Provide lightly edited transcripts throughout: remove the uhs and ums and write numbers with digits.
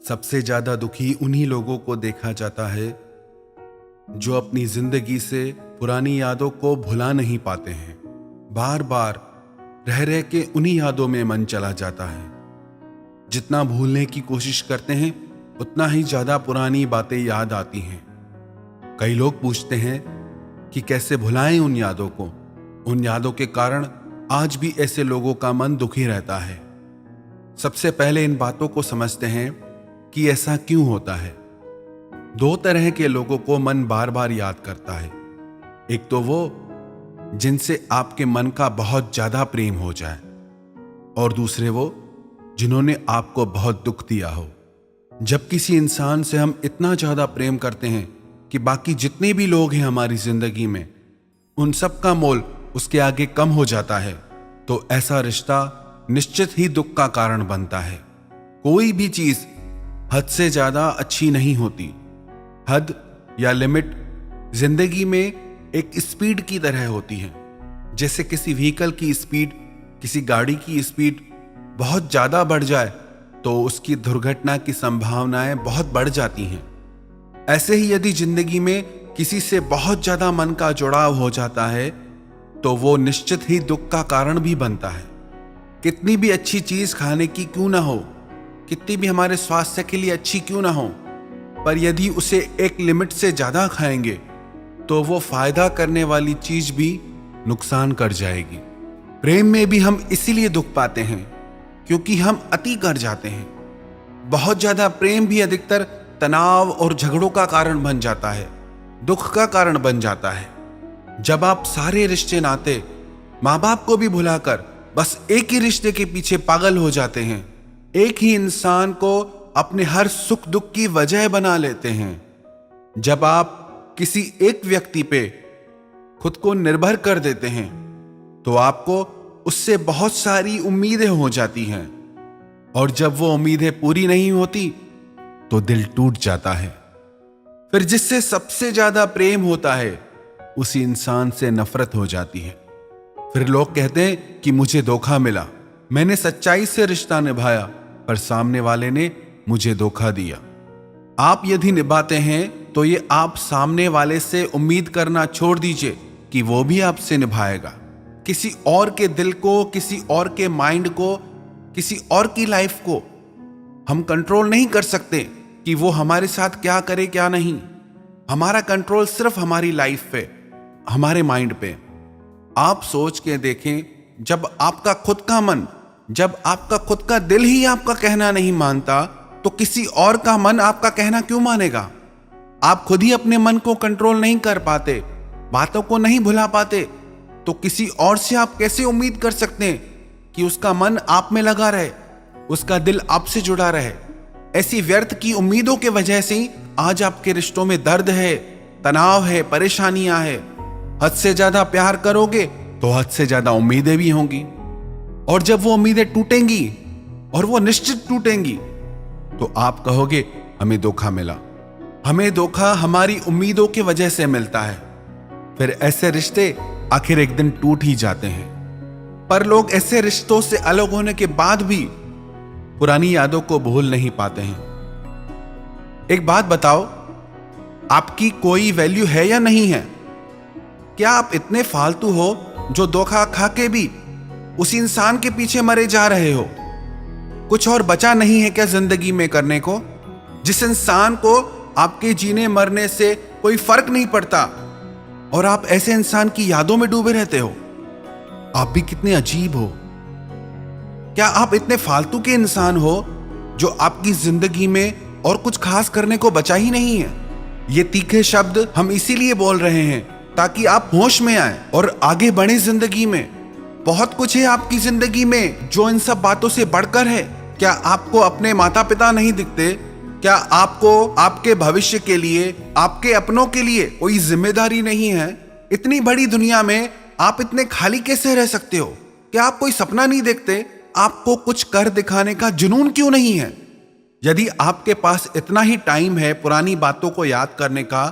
सबसे ज्यादा दुखी उन्हीं लोगों को देखा जाता है जो अपनी जिंदगी से पुरानी यादों को भुला नहीं पाते हैं। बार बार रह रह के उन्हीं यादों में मन चला जाता है। जितना भूलने की कोशिश करते हैं उतना ही ज्यादा पुरानी बातें याद आती हैं। कई लोग पूछते हैं कि कैसे भुलाएं उन यादों को। उन यादों के कारण आज भी ऐसे लोगों का मन दुखी रहता है। सबसे पहले इन बातों को समझते हैं कि ऐसा क्यों होता है। दो तरह के लोगों को मन बार बार याद करता है। एक तो वो जिनसे आपके मन का बहुत ज्यादा प्रेम हो जाए, और दूसरे वो जिन्होंने आपको बहुत दुख दिया हो। जब किसी इंसान से हम इतना ज्यादा प्रेम करते हैं कि बाकी जितने भी लोग हैं हमारी जिंदगी में, उन सब का मोल उसके आगे कम हो जाता है, तो ऐसा रिश्ता निश्चित ही दुख का कारण बनता है। कोई भी चीज हद से ज्यादा अच्छी नहीं होती। हद या लिमिट जिंदगी में एक स्पीड की तरह होती है। जैसे किसी व्हीकल की स्पीड, किसी गाड़ी की स्पीड बहुत ज्यादा बढ़ जाए तो उसकी दुर्घटना की संभावनाएं बहुत बढ़ जाती हैं। ऐसे ही यदि जिंदगी में किसी से बहुत ज्यादा मन का जुड़ाव हो जाता है तो वो निश्चित ही दुख का कारण भी बनता है। कितनी भी अच्छी चीज खाने की क्यों ना हो, कितनी भी हमारे स्वास्थ्य के लिए अच्छी क्यों ना हो, पर यदि उसे एक लिमिट से ज्यादा खाएंगे तो वो फायदा करने वाली चीज भी नुकसान कर जाएगी। प्रेम में भी हम इसीलिए दुख पाते हैं क्योंकि हम अति कर जाते हैं। बहुत ज्यादा प्रेम भी अधिकतर तनाव और झगड़ों का कारण बन जाता है, दुख का कारण बन जाता है। जब आप सारे रिश्ते नाते, माँ बाप को भी भुलाकर बस एक ही रिश्ते के पीछे पागल हो जाते हैं, एक ही इंसान को अपने हर सुख दुख की वजह बना लेते हैं, जब आप किसी एक व्यक्ति पे खुद को निर्भर कर देते हैं तो आपको उससे बहुत सारी उम्मीदें हो जाती हैं, और जब वो उम्मीदें पूरी नहीं होती तो दिल टूट जाता है। फिर जिससे सबसे ज्यादा प्रेम होता है उसी इंसान से नफरत हो जाती है। फिर लोग कहते हैं कि मुझे धोखा मिला, मैंने सच्चाई से रिश्ता निभाया पर सामने वाले ने मुझे धोखा दिया। आप यदि निभाते हैं तो ये आप सामने वाले से उम्मीद करना छोड़ दीजिए कि वो भी आपसे निभाएगा। किसी और के दिल को, किसी और के माइंड को, किसी और की लाइफ को हम कंट्रोल नहीं कर सकते कि वो हमारे साथ क्या करे क्या नहीं। हमारा कंट्रोल सिर्फ हमारी लाइफ पे, हमारे माइंड पे। आप सोच के देखें, जब आपका खुद का मन, जब आपका खुद का दिल ही आपका कहना नहीं मानता तो किसी और का मन आपका कहना क्यों मानेगा। आप खुद ही अपने मन को कंट्रोल नहीं कर पाते, बातों को नहीं भुला पाते, तो किसी और से आप कैसे उम्मीद कर सकते हैं कि उसका मन आप में लगा रहे, उसका दिल आपसे जुड़ा रहे। ऐसी व्यर्थ की उम्मीदों के वजह से ही आज आपके रिश्तों में दर्द है, तनाव है, परेशानियां है। हद से ज्यादा प्यार करोगे तो हद से ज्यादा उम्मीदें भी होंगी, और जब वो उम्मीदें टूटेंगी, और वो निश्चित टूटेंगी, तो आप कहोगे हमें धोखा मिला। हमें धोखा हमारी उम्मीदों की वजह से मिलता है। फिर ऐसे रिश्ते आखिर एक दिन टूट ही जाते हैं। पर लोग ऐसे रिश्तों से अलग होने के बाद भी पुरानी यादों को भूल नहीं पाते हैं। एक बात बताओ, आपकी कोई वैल्यू है या नहीं है? क्या आप इतने फालतू हो जो धोखा खा के भी उसी इंसान के पीछे मरे जा रहे हो? कुछ और बचा नहीं है क्या जिंदगी में करने को? जिस इंसान को आपके जीने मरने से कोई फर्क नहीं पड़ता और आप ऐसे इंसान की यादों में डूबे रहते हो। आप भी कितने अजीब हो। क्या आप इतने फालतू के इंसान हो जो आपकी जिंदगी में और कुछ खास करने को बचा ही नहीं है? ये तीखे शब्द हम इसीलिए बोल रहे हैं ताकि आप होश में आए और आगे बढ़े जिंदगी में। बहुत कुछ है आपकी जिंदगी में जो इन सब बातों से बढ़कर है। क्या आपको अपने माता पिता नहीं दिखते? क्या आपको आपके भविष्य के लिए, आपके अपनों के लिए कोई जिम्मेदारी नहीं है? इतनी बड़ी दुनिया में आप इतने खाली कैसे रह सकते हो? क्या आप कोई सपना नहीं देखते? आपको कुछ कर दिखाने का जुनून क्यों नहीं है? यदि आपके पास इतना ही टाइम है पुरानी बातों को याद करने का,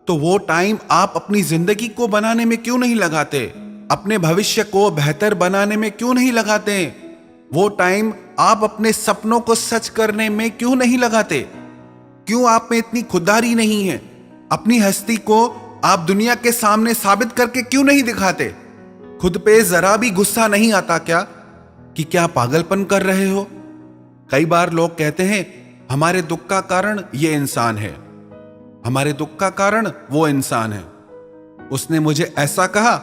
तो वो टाइम आप अपनी जिंदगी को बनाने में क्यों नहीं लगाते? अपने भविष्य को बेहतर बनाने में क्यों नहीं लगाते? वो टाइम आप अपने सपनों को सच करने में क्यों नहीं लगाते? क्यों आप में इतनी खुददारी नहीं है? अपनी हस्ती को आप दुनिया के सामने साबित करके क्यों नहीं दिखाते? खुद पे जरा भी गुस्सा नहीं आता क्या कि क्या पागलपन कर रहे हो? कई बार लोग कहते हैं हमारे दुख का कारण ये इंसान है, हमारे दुख का कारण वो इंसान है, उसने मुझे ऐसा कहा,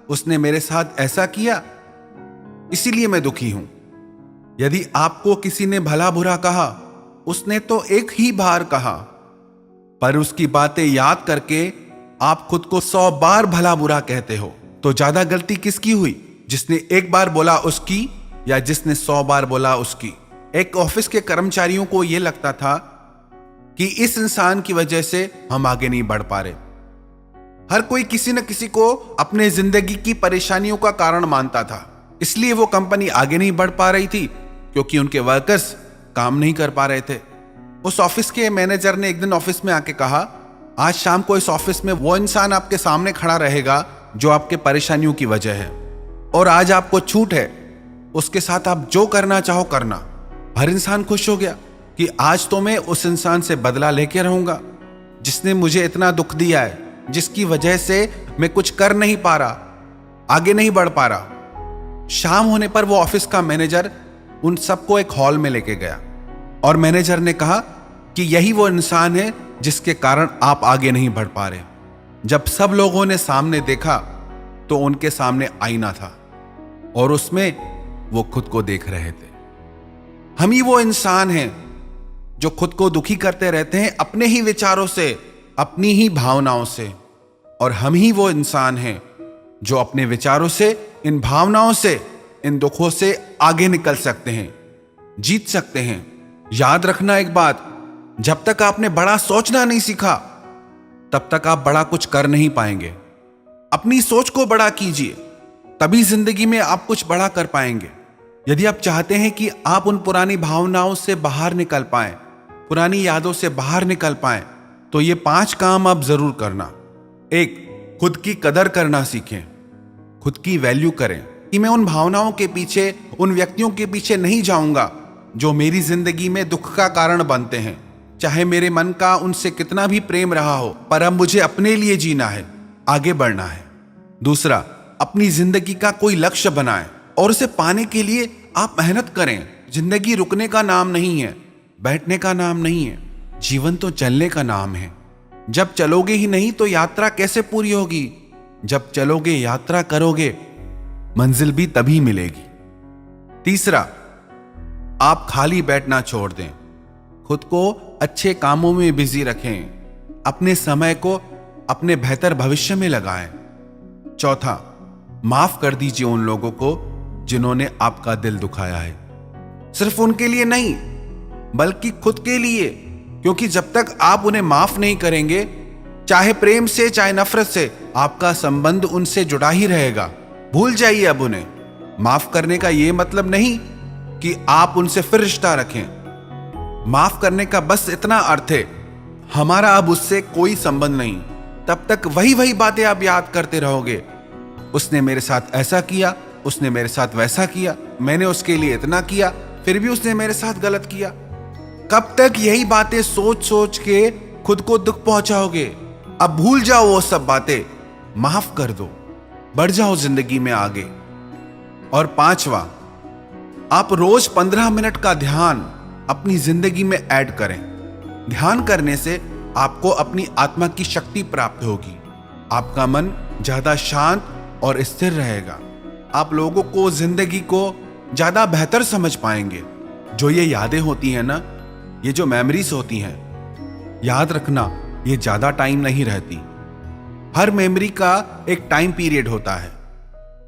उसने मेरे साथ ऐसा किया, इसीलिए मैं दुखी हूं। यदि आपको किसी ने भला बुरा कहा, उसने तो एक ही बार कहा, पर उसकी बातें याद करके आप खुद को 100 बार भला बुरा कहते हो। तो ज्यादा गलती किसकी हुई, जिसने एक बार बोला उसकी या जिसने 100 बार बोला उसकी? एक ऑफिस के कर्मचारियों को यह लगता था कि इस इंसान की वजह से हम आगे नहीं बढ़ पा रहे। हर कोई किसी न किसी को अपने जिंदगी की परेशानियों का कारण मानता था, इसलिए वो कंपनी आगे नहीं बढ़ पा रही थी, क्योंकि उनके वर्कर्स काम नहीं कर पा रहे थे। उस ऑफिस के मैनेजर ने एक दिन ऑफिस में आके कहा, आज शाम को इस ऑफिस में वो इंसान आपके सामने खड़ा रहेगा जो आपके परेशानियों की वजह है, और आज आपको छूट है, उसके साथ आप जो करना चाहो करना। हर इंसान खुश हो गया कि आज तो मैं उस इंसान से बदला लेके रहूंगा जिसने मुझे इतना दुख दिया है, जिसकी वजह से मैं कुछ कर नहीं पा रहा, आगे नहीं बढ़ पा रहा। शाम होने पर वो ऑफिस का मैनेजर उन सबको एक हॉल में लेके गया और मैनेजर ने कहा कि यही वो इंसान है जिसके कारण आप आगे नहीं बढ़ पा रहे। जब सब लोगों ने सामने देखा तो उनके सामने आईना था और उसमें वो खुद को देख रहे थे। हम ही वो इंसान हैं जो खुद को दुखी करते रहते हैं अपने ही विचारों से, अपनी ही भावनाओं से, और हम ही वो इंसान हैं जो अपने विचारों से, इन भावनाओं से, इन दुखों से आगे निकल सकते हैं, जीत सकते हैं। याद रखना एक बात, जब तक आपने बड़ा सोचना नहीं सीखा तब तक आप बड़ा कुछ कर नहीं पाएंगे। अपनी सोच को बड़ा कीजिए, तभी जिंदगी में आप कुछ बड़ा कर पाएंगे। यदि आप चाहते हैं कि आप उन पुरानी भावनाओं से बाहर निकल पाएं, पुरानी यादों से बाहर निकल पाएं, तो ये 5 काम आप जरूर करना। 1, खुद की कदर करना सीखें, खुद की वैल्यू करें कि मैं उन भावनाओं के पीछे, उन व्यक्तियों के पीछे नहीं जाऊंगा जो मेरी जिंदगी में दुख का कारण बनते हैं। चाहे मेरे मन का उनसे कितना भी प्रेम रहा हो, पर अब मुझे अपने लिए जीना है, आगे बढ़ना है। दूसरा, अपनी जिंदगी का कोई लक्ष्य बनाएं और उसे पाने के लिए आप मेहनत करें। जिंदगी रुकने का नाम नहीं है, बैठने का नाम नहीं है, जीवन तो चलने का नाम है। जब चलोगे ही नहीं तो यात्रा कैसे पूरी होगी? जब चलोगे, यात्रा करोगे, मंजिल भी तभी मिलेगी। तीसरा, आप खाली बैठना छोड़ दें, खुद को अच्छे कामों में बिजी रखें, अपने समय को अपने बेहतर भविष्य में लगाएं। चौथा, माफ कर दीजिए उन लोगों को जिन्होंने आपका दिल दुखाया है, सिर्फ उनके लिए नहीं बल्कि खुद के लिए, क्योंकि जब तक आप उन्हें माफ नहीं करेंगे, चाहे प्रेम से चाहे नफरत से, आपका संबंध उनसे जुड़ा ही रहेगा। भूल जाइए अब उन्हें। माफ करने का यह मतलब नहीं कि आप उनसे फिर रिश्ता रखें। माफ करने का बस इतना अर्थ है, हमारा अब उससे कोई संबंध नहीं। तब तक वही वही बातें आप याद करते रहोगे, उसने मेरे साथ ऐसा किया, उसने मेरे साथ वैसा किया, मैंने उसके लिए इतना किया, फिर भी उसने मेरे साथ गलत किया। कब तक यही बातें सोच सोच के खुद को दुख पहुंचाओगे? अब भूल जाओ वो सब बातें, माफ कर दो, बढ़ जाओ जिंदगी में आगे। और 5वां, आप रोज 15 मिनट का ध्यान अपनी जिंदगी में ऐड करें। ध्यान करने से आपको अपनी आत्मा की शक्ति प्राप्त होगी, आपका मन ज्यादा शांत और स्थिर रहेगा, आप लोगों को, जिंदगी को ज्यादा बेहतर समझ पाएंगे। जो ये यादें होती हैं ना, ये जो मेमोरीज होती हैं, याद रखना ये ज्यादा टाइम नहीं रहती। हर मेमोरी का एक टाइम पीरियड होता है,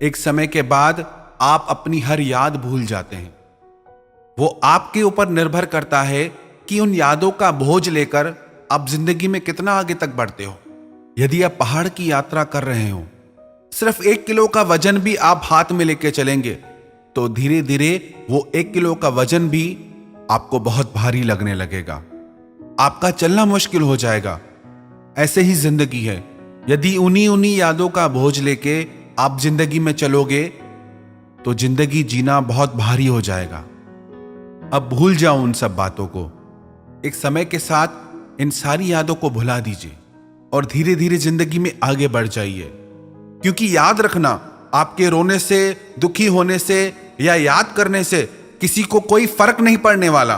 एक समय के बाद आप अपनी हर याद भूल जाते हैं। वो आपके ऊपर निर्भर करता है कि उन यादों का बोझ लेकर आप जिंदगी में कितना आगे तक बढ़ते हो। यदि आप पहाड़ की यात्रा कर रहे हो, सिर्फ 1 किलो का वजन भी आप हाथ में लेके चलेंगे तो धीरे धीरे वो 1 किलो का वजन भी आपको बहुत भारी लगने लगेगा, आपका चलना मुश्किल हो जाएगा। ऐसे ही जिंदगी है, यदि उन्हीं यादों का बोझ लेके आप जिंदगी में चलोगे तो जिंदगी जीना बहुत भारी हो जाएगा। अब भूल जाओ उन सब बातों को। एक समय के साथ इन सारी यादों को भुला दीजिए और धीरे धीरे जिंदगी में आगे बढ़ जाइए। क्योंकि याद रखना, आपके रोने से, दुखी होने से या याद करने से किसी को कोई फर्क नहीं पड़ने वाला।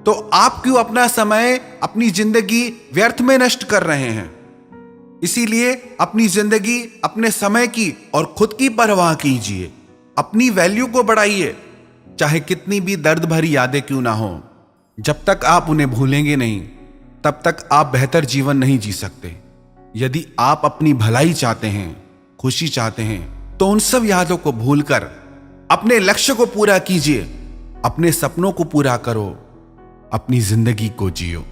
तो आप क्यों अपना समय, अपनी जिंदगी व्यर्थ में नष्ट कर रहे हैं? इसीलिए अपनी जिंदगी, अपने समय की और खुद की परवाह कीजिए। अपनी वैल्यू को बढ़ाइए, चाहे कितनी भी दर्द भरी यादें क्यों ना हो। जब तक आप उन्हें भूलेंगे नहीं, तब तक आप बेहतर जीवन नहीं जी सकते। यदि आप अपनी भलाई चाहते हैं, खुशी चाहते हैं, तो उन सब यादों को भूलकर अपने लक्ष्य को पूरा कीजिए, अपने सपनों को पूरा करो, अपनी जिंदगी को जियो।